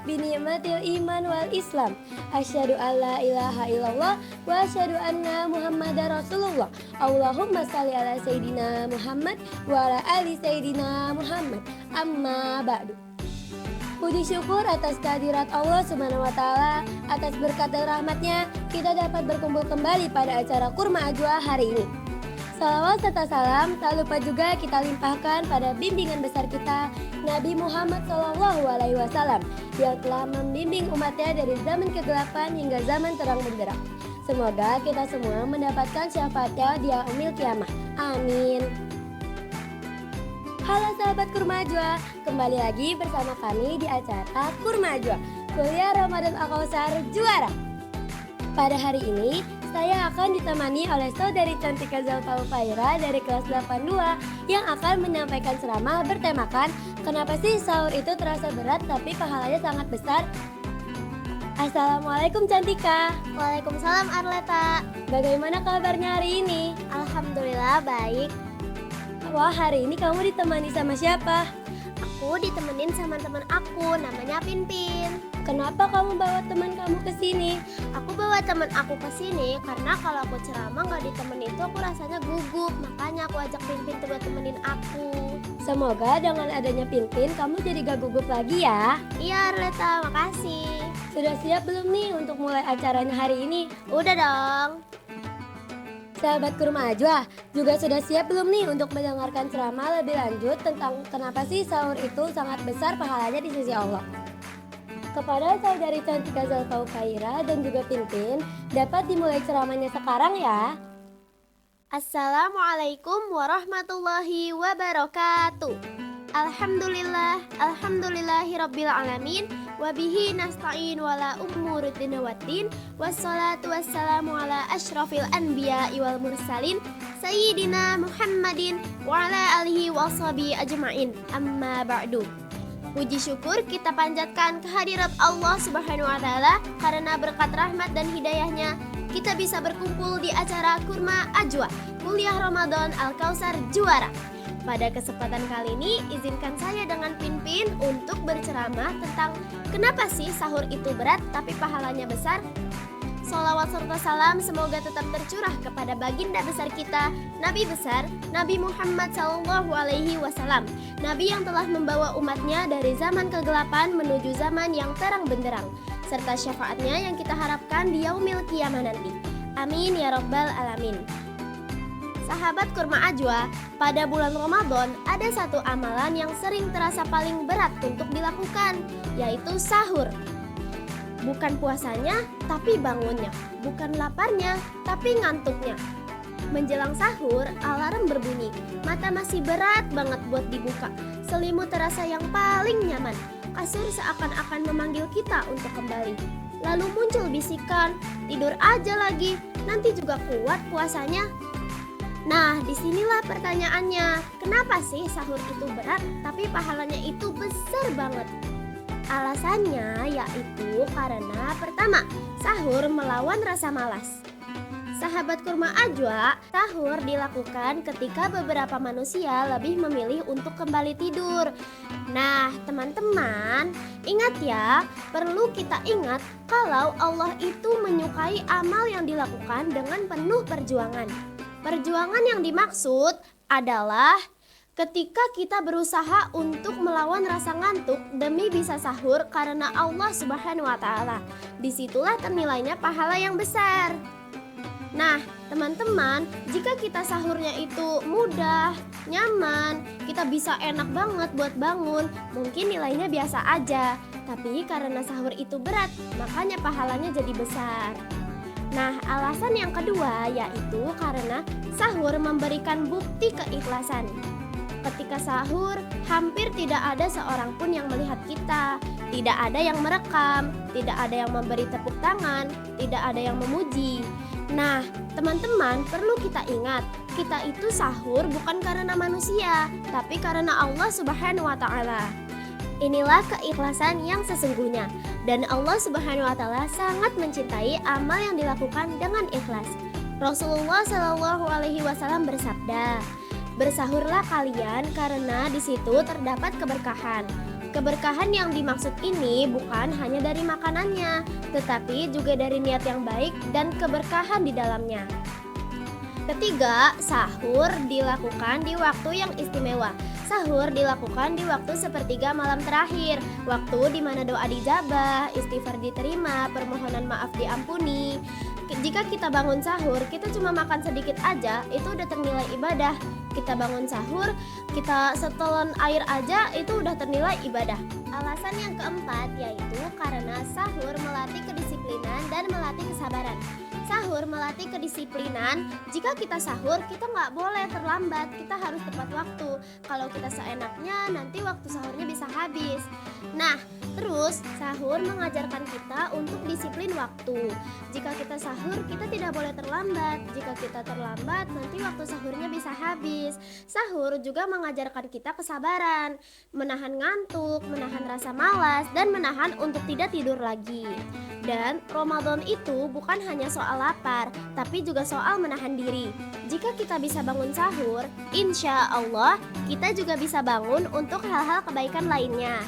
bi ni'matil iman wal islam. Asyhadu alla ilaha illallah wa asyhadu anna Muhammadar Rasulullah. Allahumma shalli ala sayidina Muhammad wa ala ali sayidina Muhammad. Amma ba'du. Puji syukur atas kehadirat Allah Subhanahu wa Ta'ala, atas berkat dan rahmatnya kita dapat berkumpul kembali pada acara Kurma Ajwa hari ini. Salawat serta salam tak lupa juga kita limpahkan pada bimbingan besar kita Nabi Muhammad SAW yang telah membimbing umatnya dari zaman kegelapan hingga zaman terang benderang. Semoga kita semua mendapatkan syafaatnya di yaumil kiamah. Amin. Halo sahabat Kurma Ajwa, kembali lagi bersama kami di acara Kurma Ajwa, Kuliah Ramadan Al-Kausar Juara. Pada hari ini, saya akan ditemani oleh saudari Cantika Zalfa Faira dari kelas 82 yang akan menyampaikan ceramah bertemakan kenapa sih sahur itu terasa berat tapi pahalanya sangat besar. Assalamualaikum Cantika. Waalaikumsalam Arleta. Bagaimana kabarnya hari ini? Alhamdulillah baik. Wah, hari ini kamu ditemani sama siapa? Aku ditemenin sama teman aku, namanya Pinpin. Kenapa kamu bawa teman kamu ke sini? Aku bawa teman aku ke sini karena kalau aku ceramah nggak ditemenin itu aku rasanya gugup. Makanya aku ajak Pinpin buat temenin aku. Semoga dengan adanya Pinpin kamu jadi gak gugup lagi ya. Iya Arleta, makasih. Sudah siap belum nih untuk mulai acaranya hari ini? Udah dong. Sahabat Kurma Ajwa, juga sudah siap belum nih untuk mendengarkan ceramah lebih lanjut tentang kenapa sih sahur itu sangat besar pahalanya di sisi Allah? Kepada saudari Cantika Zalfa Faira dan juga Pinpin, dapat dimulai ceramahnya sekarang ya. Assalamualaikum warahmatullahi wabarakatuh. Alhamdulillahirabbil alamin. Wabihi nasta'in wala umuruddin waddin. Wassalatu wassalamu ala asyrafil anbiya wal mursalin Sayyidina Muhammadin wa ala alihi wa sahbihi ajma'in. Amma ba'du. Puji syukur kita panjatkan kehadirat Allah Subhanahu wa Ta'ala, karena berkat rahmat dan hidayahnya kita bisa berkumpul di acara Kurma Ajwa, Kuliah Ramadan Al-Kausar Juara. Pada kesempatan kali ini, izinkan saya dengan Pinpin untuk berceramah tentang kenapa sih sahur itu berat tapi pahalanya besar. Sholawat serta salam semoga tetap tercurah kepada baginda besar kita, Nabi besar, Nabi Muhammad SAW, Nabi yang telah membawa umatnya dari zaman kegelapan menuju zaman yang terang benderang, serta syafaatnya yang kita harapkan di yaumil kiamah nanti. Amin ya rabbal alamin. Sahabat Kurma Ajwa, pada bulan Ramadan ada satu amalan yang sering terasa paling berat untuk dilakukan, yaitu sahur. Bukan puasanya, tapi bangunnya. Bukan laparnya, tapi ngantuknya. Menjelang sahur, alarm berbunyi. Mata masih berat banget buat dibuka. Selimut terasa yang paling nyaman. Kasur seakan-akan memanggil kita untuk kembali. Lalu muncul bisikan, tidur aja lagi, nanti juga kuat puasanya. Nah, disinilah pertanyaannya. Kenapa sih sahur itu berat, tapi pahalanya itu besar banget? Alasannya yaitu karena pertama, sahur melawan rasa malas. Sahabat Kurma Ajwa, sahur dilakukan ketika beberapa manusia lebih memilih untuk kembali tidur. Nah, teman-teman, ingat ya, perlu kita ingat kalau Allah itu menyukai amal yang dilakukan dengan penuh perjuangan. Perjuangan yang dimaksud adalah ketika kita berusaha untuk melawan rasa ngantuk demi bisa sahur karena Allah Subhanahu wa Ta'ala. Disitulah ternilainya pahala yang besar. Nah, teman-teman, jika kita sahurnya itu mudah, nyaman, kita bisa enak banget buat bangun, mungkin nilainya biasa aja. Tapi karena sahur itu berat, makanya pahalanya jadi besar. Nah, alasan yang kedua yaitu karena sahur memberikan bukti keikhlasan. Ketika sahur, hampir tidak ada seorang pun yang melihat kita. Tidak ada yang merekam, tidak ada yang memberi tepuk tangan, tidak ada yang memuji. Nah, teman-teman, perlu kita ingat, kita itu sahur bukan karena manusia, tapi karena Allah Subhanahu wa Ta'ala. Inilah keikhlasan yang sesungguhnya, dan Allah Subhanahu wa Ta'ala sangat mencintai amal yang dilakukan dengan ikhlas. Rasulullah SAW bersabda, "Bersahurlah kalian karena di situ terdapat keberkahan." Keberkahan yang dimaksud ini bukan hanya dari makanannya, tetapi juga dari niat yang baik dan keberkahan di dalamnya. Ketiga, sahur dilakukan di waktu yang istimewa. Sahur dilakukan di waktu sepertiga malam terakhir, waktu di mana doa dijabah, istighfar diterima, permohonan maaf diampuni. Jika kita bangun sahur, kita cuma makan sedikit aja, itu udah ternilai ibadah. Kita bangun sahur, kita setelan air aja, itu udah ternilai ibadah. Alasan yang keempat yaitu karena sahur melatih kedisiplinan dan melatih kesabaran. Sahur melatih kedisiplinan. Jika kita sahur, kita nggak boleh terlambat, kita harus tepat waktu. Kalau kita seenaknya, nanti waktu sahurnya bisa habis. Nah, terus sahur mengajarkan kita untuk disiplin waktu. Jika kita sahur, kita tidak boleh terlambat. Jika kita terlambat, nanti waktu sahurnya bisa habis. Sahur juga mengajarkan kita kesabaran, menahan ngantuk, menahan rasa malas, dan menahan untuk tidak tidur lagi. Dan Ramadan itu bukan hanya soal lapar, tapi juga soal menahan diri. Jika kita bisa bangun sahur, insya Allah kita juga bisa bangun untuk hal-hal kebaikan lainnya.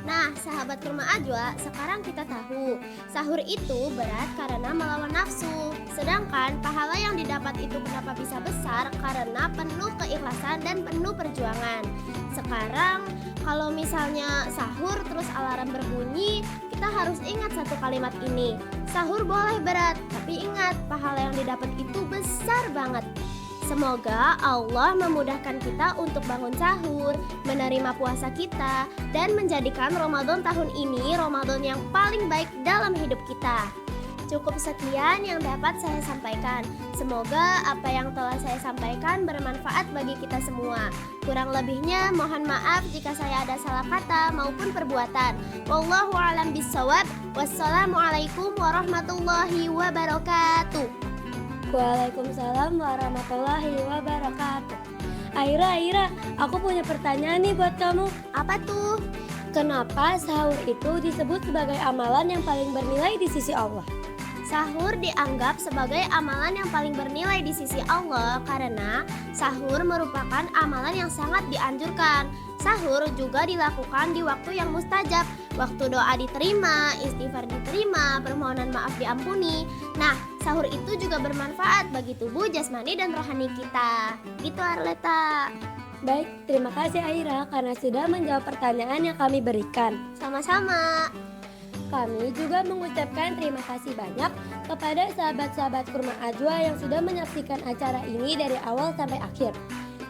Nah, sahabat Kurma Ajwa, sekarang kita tahu sahur itu berat karena melawan nafsu. Sedangkan pahala yang didapat itu kenapa bisa besar? Karena penuh keikhlasan dan penuh perjuangan. Sekarang kalau misalnya sahur terus alarm berbunyi, kita harus ingat satu kalimat ini. Sahur boleh berat, tapi ingat pahala yang didapat itu besar banget. Semoga Allah memudahkan kita untuk bangun sahur, menerima puasa kita, dan menjadikan Ramadan tahun ini Ramadan yang paling baik dalam hidup kita. Cukup sekian yang dapat saya sampaikan. Semoga apa yang telah saya sampaikan bermanfaat bagi kita semua. Kurang lebihnya mohon maaf jika saya ada salah kata maupun perbuatan. Wallahu a'lam bishawab. Wassalamualaikum warahmatullahi wabarakatuh. Waalaikumsalam warahmatullahi wabarakatuh. Aira, aku punya pertanyaan nih buat kamu. Apa tuh? Kenapa sahur itu disebut sebagai amalan yang paling bernilai di sisi Allah? Sahur dianggap sebagai amalan yang paling bernilai di sisi Allah karena sahur merupakan amalan yang sangat dianjurkan. Sahur juga dilakukan di waktu yang mustajab, waktu doa diterima, istighfar diterima, permohonan maaf diampuni. Nah, sahur itu juga bermanfaat bagi tubuh, jasmani, dan rohani kita. Gitu Arleta. Baik, terima kasih Aira karena sudah menjawab pertanyaan yang kami berikan. Sama-sama. Kami juga mengucapkan terima kasih banyak kepada sahabat-sahabat Kurma Ajwa yang sudah menyaksikan acara ini dari awal sampai akhir.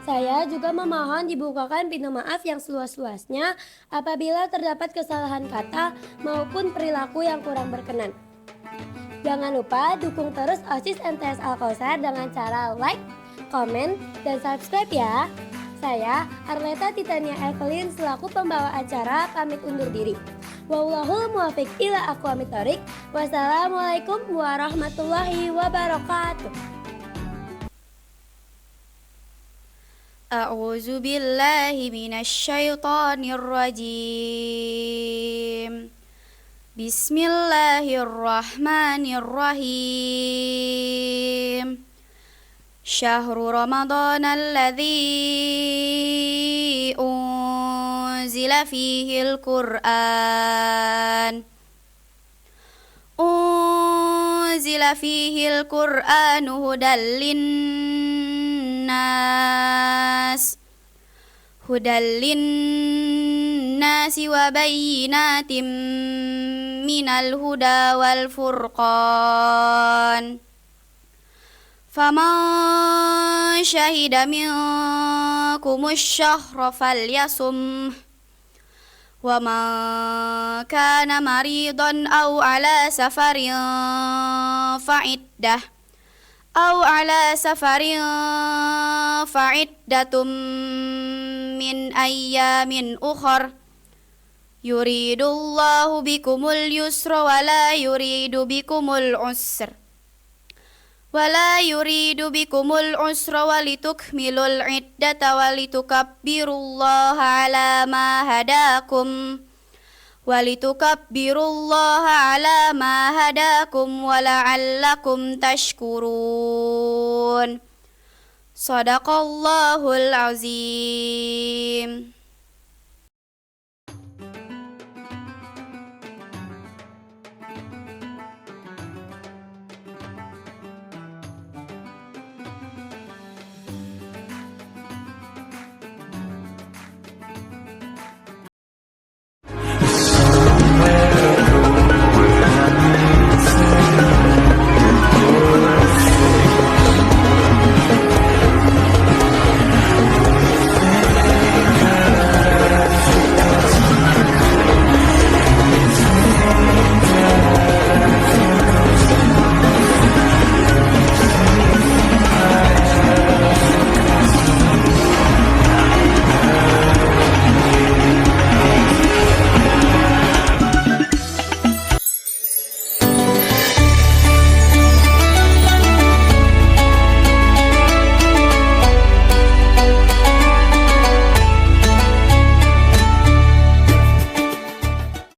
Saya juga memohon dibukakan pintu maaf yang seluas-luasnya apabila terdapat kesalahan kata maupun perilaku yang kurang berkenan. Jangan lupa dukung terus OSIS MTS Al-Kausar dengan cara like, komen, dan subscribe ya. Saya, Arleta Titania Evelyn selaku pembawa acara pamit undur diri. Wallahul muwaffiq ila aqwamit thoriq. Wassalamualaikum warahmatullahi wabarakatuh. A'udzu billahi minasy syaithanir rajim. Bismillahirrahmanirrahim. Syahrul Ramadan alladzi unzila fihil Qur'an. Unzila fihil Qur'anu hudal linnas. Hudal linnasi wa bayyinatin minal huda wal furqan. Faman syahida minkumusy syahra falyasum. Wa man kana maridan aw ala safarin fa'iddah. Aw ala safarin fa'iddatum min ayyamin ukhar. Yuridullahu bikumul yusra wa la yuridu bikumul usra. Wala yuridu bikumul usra walitukmilul iddata walitukabbirullaha ala ma hadakum wala'allakum tashkurun. Sadaqallahul azim.